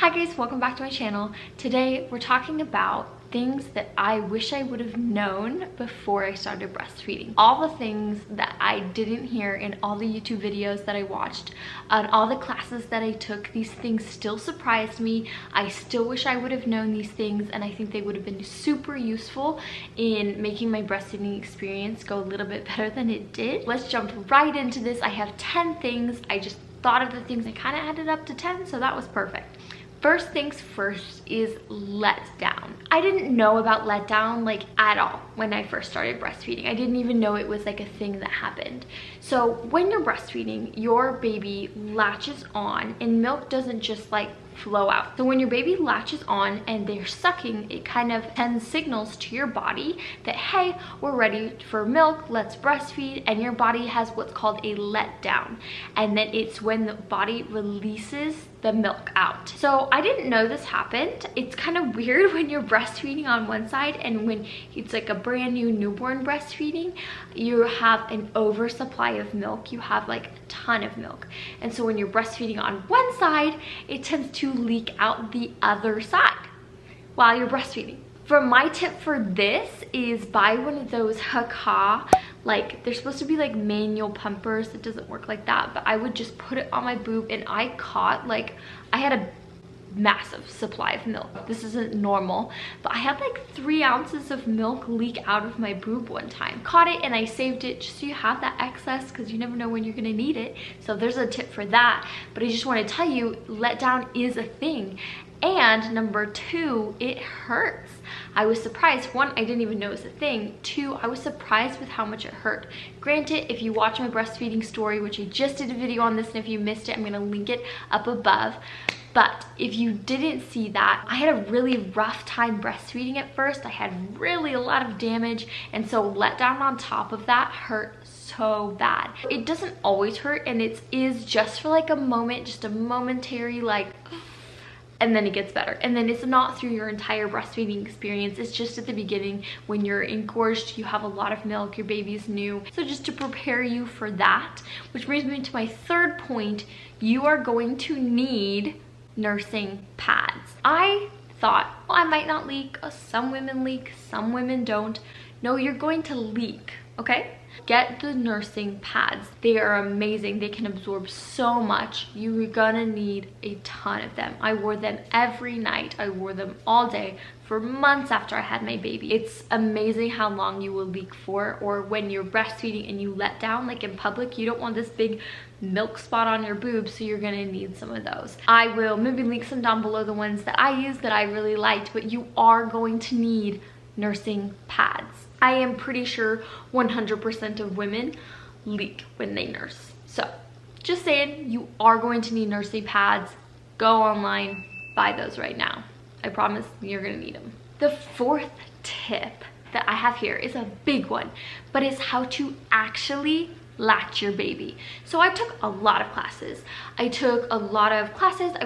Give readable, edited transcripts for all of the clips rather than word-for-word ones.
Hi guys, welcome back to my channel. Today we're talking about things that I wish I would have known before I started breastfeeding. All the things that I didn't hear in all the YouTube videos that I watched, and all the classes that I took, these things still surprised me. I still wish I would have known these things, and I think they would have been super useful in making my breastfeeding experience go a little bit better than it did. Let's jump right into this. I have 10 things. I just thought of the things and kind of added up to 10, so that was perfect. First things first is letdown. I didn't know about letdown like at all when I first started breastfeeding. I didn't even know it was like a thing that happened. So when you're breastfeeding, your baby latches on and milk doesn't just like flow out. So when your baby latches on and they're sucking, it kind of sends signals to your body that, hey, we're ready for milk, let's breastfeed, and your body has what's called a letdown. And then it's when the body releases the milk out. So I didn't know this happened. It's kind of weird when you're breastfeeding on one side, and when it's like a brand new newborn breastfeeding, you have an oversupply of milk. You have like a ton of milk. And so when you're breastfeeding on one side, it tends to leak out the other side while you're breastfeeding. For my tip for this is buy one of those Haka, like they're supposed to be like manual pumpers. It doesn't work like that, but I would just put it on my boob, and I caught like, I had a massive supply of milk. This isn't normal, but I had like 3 ounces of milk leak out of my boob one time. Caught it and I saved it just so you have that excess, because you never know when you're gonna need it. So there's a tip for that. But I just want to tell you, letdown is a thing. And number 2, it hurts. I was surprised. 1, I didn't even know it was a thing. 2, I was surprised with how much it hurt. Granted, if you watch my breastfeeding story, which I just did a video on this, and if you missed it, I'm gonna link it up above. But if you didn't see that, I had a really rough time breastfeeding at first. I had really a lot of damage, and so letdown on top of that hurt so bad. It doesn't always hurt, and it is just for like a moment, just a momentary like, and then it gets better. And then it's not through your entire breastfeeding experience. It's just at the beginning when you're engorged, you have a lot of milk, your baby's new. So just to prepare you for that, which brings me to my third point, you are going to need nursing pads. I thought, well, I might not leak. Some women leak, some women don't. No, you're going to leak, okay? Get the nursing pads. They are amazing. They can absorb so much. You're gonna need a ton of them. I wore them every night. I wore them all day for months after I had my baby. It's amazing how long you will leak for, or when you're breastfeeding and you let down, like in public, you don't want this big milk spot on your boob, so you're gonna need some of those. I will maybe link some down below, the ones that I use that I really liked, but you are going to need nursing pads. I am pretty sure 100% of women leak when they nurse. So just saying, you are going to need nursing pads. Go online, buy those right now. I promise you're gonna need them. The fourth tip that I have here is a big one, but it's how to actually latch your baby. So I took a lot of classes. I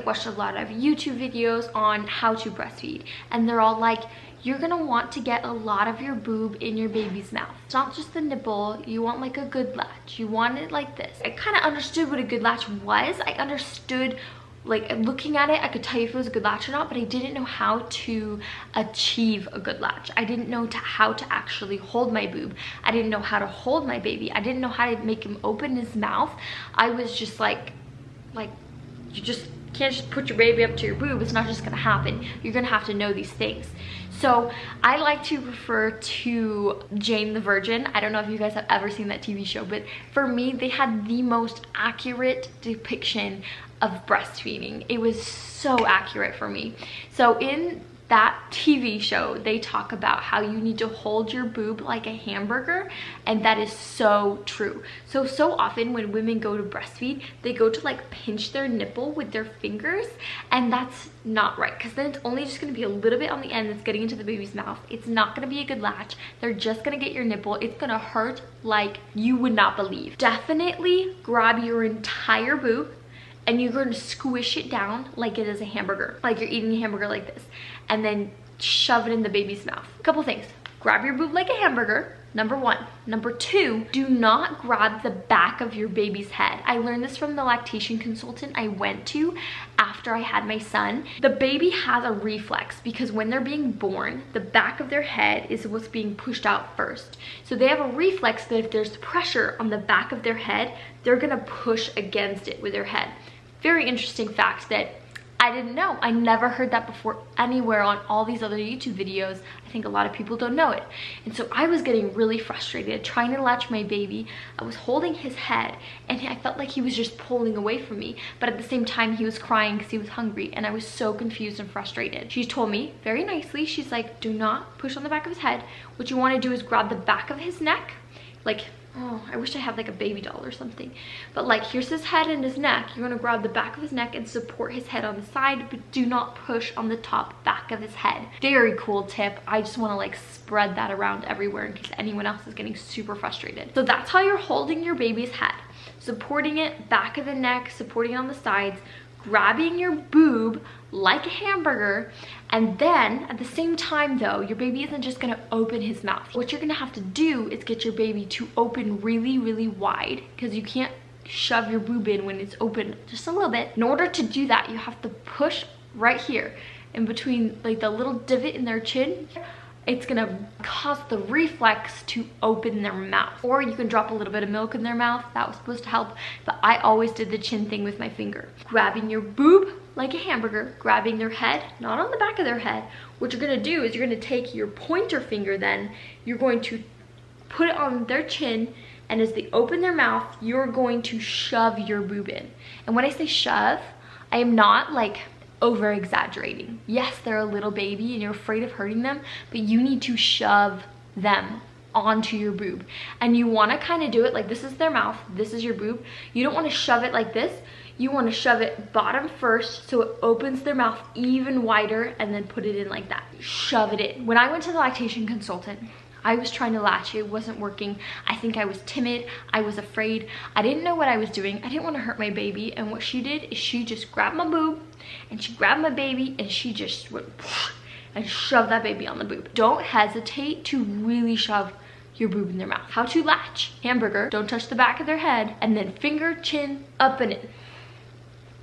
watched a lot of YouTube videos on how to breastfeed, and they're all like, you're gonna want to get a lot of your boob in your baby's mouth. It's not just the nipple, you want like a good latch. You want it like this. I kind of understood what a good latch was. I understood, like looking at it, I could tell you if it was a good latch or not, but I didn't know how to achieve a good latch. I didn't know how to actually hold my boob. I didn't know how to hold my baby. I didn't know how to make him open his mouth. I was just like you just can't just put your baby up to your boob. It's not just gonna happen. You're gonna have to know these things. So I like to refer to Jane the Virgin. I don't know if you guys have ever seen that TV show, but for me, they had the most accurate depiction of breastfeeding. It was so accurate for me. So in that TV show, they talk about how you need to hold your boob like a hamburger, and that is so true. So often when women go to breastfeed, they go to like pinch their nipple with their fingers, and that's not right, because then it's only just going to be a little bit on the end that's getting into the baby's mouth. It's not going to be a good latch. They're just going to get your nipple. It's going to hurt like you would not believe. Definitely grab your entire boob, and you're going to squish it down like it is a hamburger, like you're eating a hamburger like this, and then shove it in the baby's mouth. A couple things. grab your boob like a hamburger, number one. Number two, do not grab the back of your baby's head. I learned this from the lactation consultant I went to after I had my son. The baby has a reflex because when they're being born, the back of their head is what's being pushed out first. So they have a reflex that if there's pressure on the back of their head, they're gonna push against it with their head. Very interesting fact that I didn't know. I never heard that before anywhere on all these other YouTube videos. I think a lot of people don't know it. And so I was getting really frustrated trying to latch my baby. I was holding his head and I felt like he was just pulling away from me. But at the same time, he was crying because he was hungry and I was so confused and frustrated. She told me very nicely, she's like, do not push on the back of his head. What you want to do is grab the back of his neck, like, oh, I wish I had like a baby doll or something. But like, here's his head and his neck. You're gonna grab the back of his neck and support his head on the side, but do not push on the top back of his head. Very cool tip. I just wanna like spread that around everywhere in case anyone else is getting super frustrated. So that's how you're holding your baby's head. Supporting it, back of the neck, supporting it on the sides, grabbing your boob like a hamburger, and then at the same time though, your baby isn't just gonna open his mouth. What you're gonna have to do is get your baby to open really, really wide, because you can't shove your boob in when it's open just a little bit. In order to do that, you have to push right here in between like the little divot in their chin. It's gonna cause the reflex to open their mouth. Or you can drop a little bit of milk in their mouth. That was supposed to help, but I always did the chin thing with my finger. Grabbing your boob like a hamburger, grabbing their head, not on the back of their head. What you're gonna do is you're gonna take your pointer finger then, you're going to put it on their chin, and as they open their mouth, you're going to shove your boob in. And when I say shove, I am not like over exaggerating. Yes, they're a little baby and you're afraid of hurting them, but you need to shove them onto your boob. And you want to kind of do it like this is their mouth, this is your boob. You don't want to shove it like this. You want to shove it bottom first so it opens their mouth even wider, and then put it in like that. Shove it in. When I went to the lactation consultant, I was trying to latch, it wasn't working. I think I was timid, I was afraid. I didn't know what I was doing. I didn't want to hurt my baby. And what she did is she just grabbed my boob and she grabbed my baby and she just went and shoved that baby on the boob. Don't hesitate to really shove your boob in their mouth. How to latch. Hamburger, don't touch the back of their head, and then finger, chin, up and in.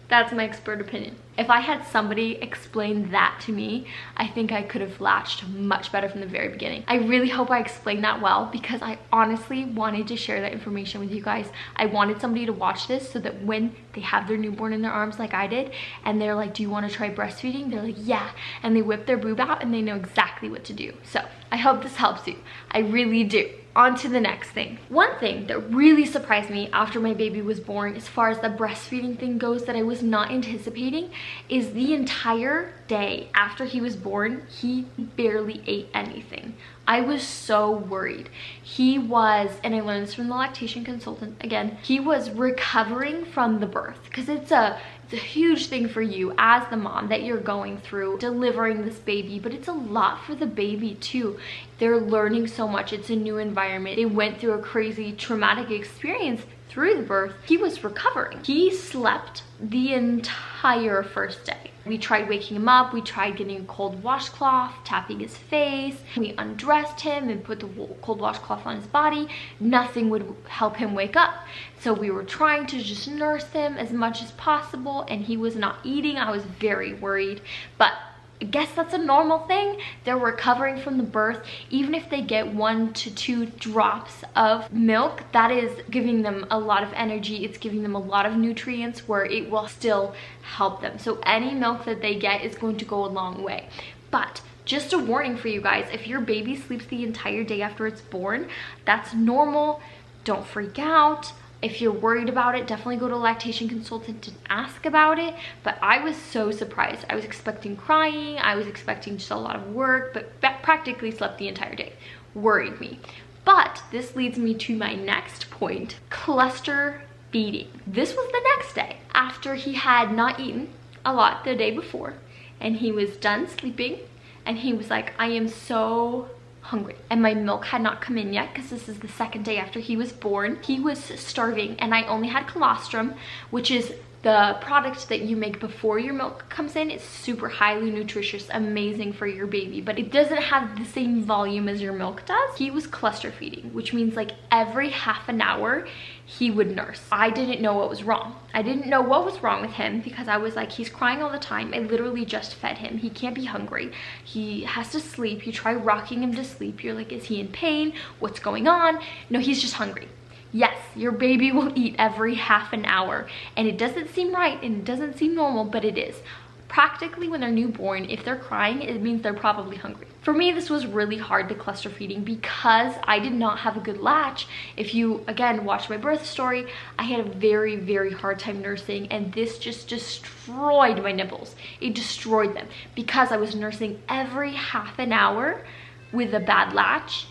That's my expert opinion. If I had somebody explain that to me, I think I could have latched much better from the very beginning. I really hope I explained that well, because I honestly wanted to share that information with you guys. I wanted somebody to watch this so that when they have their newborn in their arms like I did, and they're like, do you want to try breastfeeding? They're like, yeah. And they whip their boob out and they know exactly what to do. So I hope this helps you. I really do. On to the next thing. One thing that really surprised me after my baby was born, as far as the breastfeeding thing goes, that I was not anticipating, is the entire day after he was born, he barely ate anything. I was so worried. He was, and I learned this from the lactation consultant again, he was recovering from the birth, because it's a huge thing for you as the mom that you're going through delivering this baby, but it's a lot for the baby too. They're learning so much. It's a new environment. They went through a crazy traumatic experience through the birth. He was recovering. He slept the entire first day. We tried waking him up. We tried getting a cold washcloth, tapping his face. We undressed him and put the cold washcloth on his body. Nothing would help him wake up. So we were trying to just nurse him as much as possible, and he was not eating. I was very worried, but I guess that's a normal thing. They're recovering from the birth. Even if they get 1 to 2 drops of milk, that is giving them a lot of energy. It's giving them a lot of nutrients where it will still help them. So any milk that they get is going to go a long way. But just a warning for you guys, if your baby sleeps the entire day after it's born, that's normal. Don't freak out. If you're worried about it, definitely go to a lactation consultant to ask about it. But I was so surprised. I was expecting crying. I was expecting just a lot of work, but practically slept the entire day. Worried me. But this leads me to my next point, cluster feeding. This was the next day after he had not eaten a lot the day before, and he was done sleeping, and he was like, I am so hungry, and my milk had not come in yet because this is the second day after he was born. He was starving, and I only had colostrum, which is The product that you make before your milk comes in is super highly nutritious, amazing for your baby, but it doesn't have the same volume as your milk does. He was cluster feeding, which means like every half an hour he would nurse. I didn't know what was wrong. I didn't know what was wrong with him because I was like, he's crying all the time. I literally just fed him. He can't be hungry. He has to sleep. You try rocking him to sleep. You're like, is he in pain? What's going on? No, he's just hungry. Yes, your baby will eat every half an hour, and it doesn't seem right and it doesn't seem normal, but it is. Practically when they're newborn, if they're crying, it means they're probably hungry. For me, this was really hard, the cluster feeding, because I did not have a good latch. If you, again, watch my birth story, I had a very, very hard time nursing, and this just destroyed my nipples. It destroyed them because I was nursing every half an hour with a bad latch.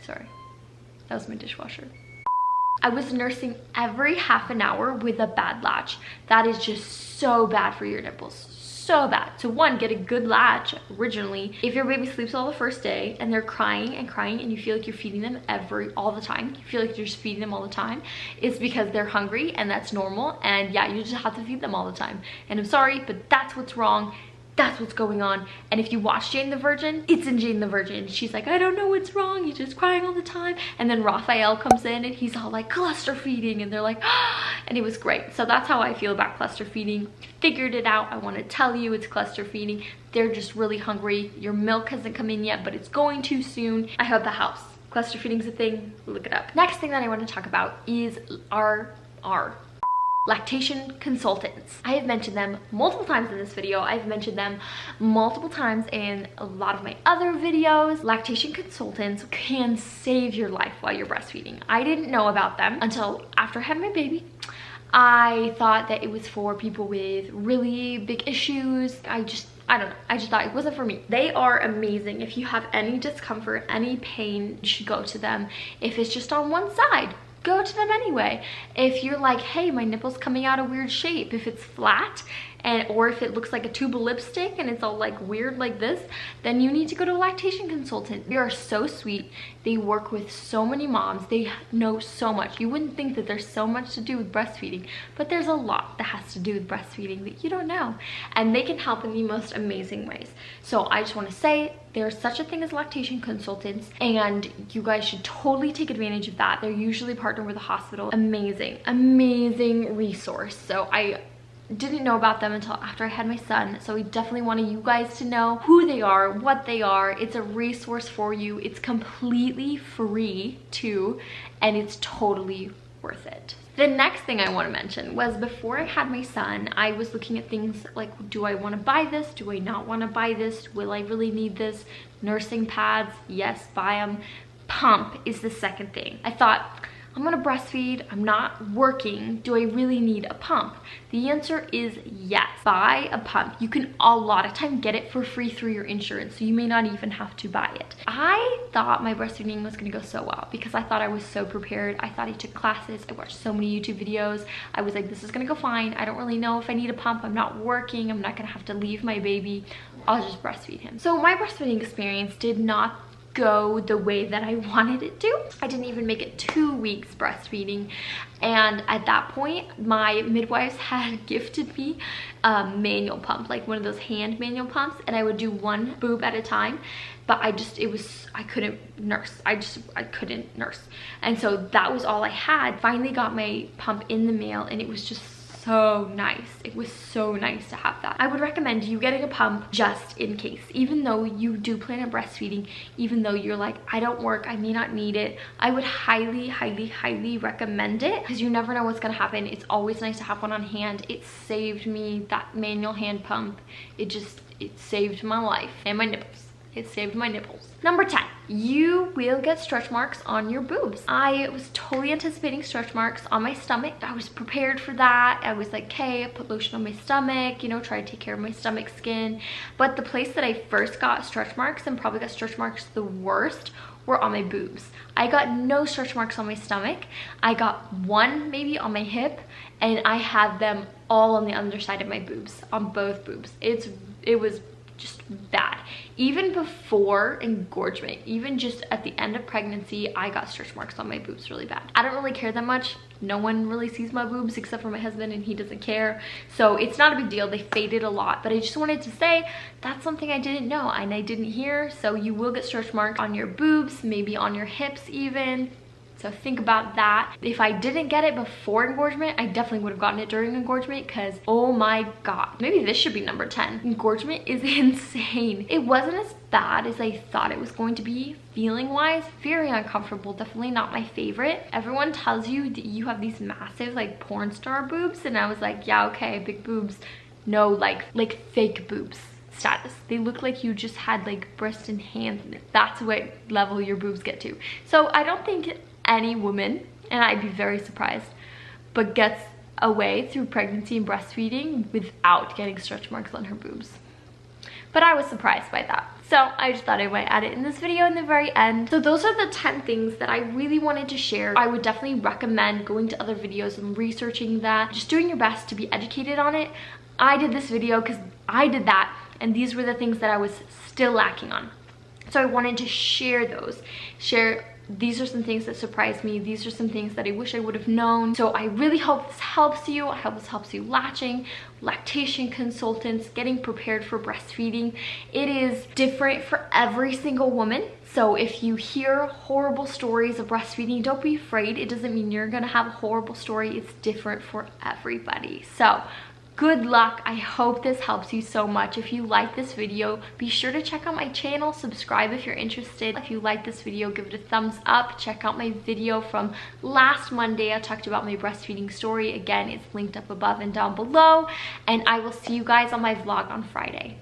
Sorry, that was my dishwasher. I was nursing every half an hour with a bad latch. That is just so bad for your nipples, so bad. So one, get a good latch originally. If your baby sleeps all the first day and they're crying and crying and you feel like you're feeding them all the time, you feel like you're just feeding them all the time, it's because they're hungry, and that's normal. And yeah, you just have to feed them all the time. And I'm sorry, but that's what's wrong. That's what's going on. And if you watch Jane the Virgin, it's in Jane the Virgin. She's like, I don't know what's wrong. He's just crying all the time. And then Raphael comes in and he's all like cluster feeding, and they're like, ah, and it was great. So that's how I feel about cluster feeding. Figured it out. I want to tell you it's cluster feeding. They're just really hungry. Your milk hasn't come in yet, but it's going to soon. I hope that helps. Cluster feeding's a thing. Look it up. Next thing that I want to talk about is our Lactation Consultants. I have mentioned them multiple times in this video. I've mentioned them multiple times in a lot of my other videos. Lactation Consultants can save your life while you're breastfeeding. I didn't know about them until after I had my baby. I thought that it was for people with really big issues. I don't know. I just thought it wasn't for me. They are amazing. If you have any discomfort, any pain, you should go to them. If it's just on one side, go to them anyway. If you're like, hey, my nipple's coming out a weird shape, if it's flat, or if it looks like a tube of lipstick and it's all like weird like this, then you need to go to a lactation consultant. They are so sweet. They work with so many moms. They know so much. You wouldn't think that there's so much to do with breastfeeding, but there's a lot that has to do with breastfeeding that you don't know. And they can help in the most amazing ways. So I just want to say there's such a thing as lactation consultants, and you guys should totally take advantage of that. They're usually partnered with a hospital. Amazing, amazing resource. So I didn't know about them until after I had my son, so we definitely wanted you guys to know who they are, what they are. It's a resource for you. It's completely free too, and it's totally worth it. The next thing I want to mention was before I had my son, I was looking at things like, do I want to buy this? Do I not want to buy this? Will I really need this? Nursing pads, yes, buy them. Pump is the second thing. I thought, I'm gonna breastfeed, I'm not working, do I really need a pump? The answer is yes. Buy a pump. You can a lot of time get it for free through your insurance, so you may not even have to buy it. I thought my breastfeeding was gonna go so well because I thought I was so prepared. I thought I took classes, I watched so many YouTube videos. I was like, this is gonna go fine. I don't really know if I need a pump, I'm not working, I'm not gonna have to leave my baby, I'll just breastfeed him. So my breastfeeding experience did not go the way that I wanted it to. I didn't even make it 2 weeks breastfeeding, and at that point my midwives had gifted me a manual pump, like one of those hand manual pumps, and I would do one boob at a time, but I couldn't nurse. I couldn't nurse, and so that was all I had. Finally got my pump in the mail, and it was just so nice. It was so nice to have that. I would recommend you getting a pump just in case. Even though you do plan on breastfeeding, even though you're like, I don't work, I may not need it, I would highly, highly, highly recommend it, because you never know what's gonna happen. It's always nice to have one on hand. It saved me, that manual hand pump. It saved my life and my nipples. It saved my nipples. Number 10, you will get stretch marks on your boobs. I was totally anticipating stretch marks on my stomach. I was prepared for that. I was like, okay, I put lotion on my stomach, you know, try to take care of my stomach skin. But the place that I first got stretch marks, and probably got stretch marks the worst, were on my boobs. I got no stretch marks on my stomach. I got one maybe on my hip, and I had them all on the underside of my boobs, on both boobs. It was just bad. Even before engorgement, even just at the end of pregnancy, I got stretch marks on my boobs really bad. I don't really care that much. No one really sees my boobs except for my husband, and he doesn't care. So it's not a big deal. They faded a lot, but I just wanted to say that's something I didn't know and I didn't hear. So you will get stretch marks on your boobs, maybe on your hips even. So think about that. If I didn't get it before engorgement, I definitely would have gotten it during engorgement, because oh my god, maybe this should be number 10. Engorgement is insane. It wasn't as bad as I thought it was going to be feeling wise. Very uncomfortable, definitely not my favorite. Everyone tells you that you have these massive like porn star boobs, and I was like, yeah, okay, big boobs. No, like fake boobs status. They look like you just had like breast and hand. That's what level your boobs get to. So I don't think any woman, and I'd be very surprised, but gets away through pregnancy and breastfeeding without getting stretch marks on her boobs. But I was surprised by that. So I just thought I might add it in this video in the very end. So those are the 10 things that I really wanted to share. I would definitely recommend going to other videos and researching that, just doing your best to be educated on it. I did this video because I did that, and these were the things that I was still lacking on. So I wanted to share those, these are some things that surprised me. These are some things that I wish I would have known. So I really hope this helps you. I hope this helps you latching, lactation consultants, getting prepared for breastfeeding. It is different for every single woman. So if you hear horrible stories of breastfeeding, don't be afraid. It doesn't mean you're gonna have a horrible story. It's different for everybody. So good luck. I hope this helps you so much. If you like this video, be sure to check out my channel, subscribe if you're interested. If you like this video, give it a thumbs up. Check out my video from last Monday. I talked about my breastfeeding story. Again, it's linked up above and down below. And I will see you guys on my vlog on Friday.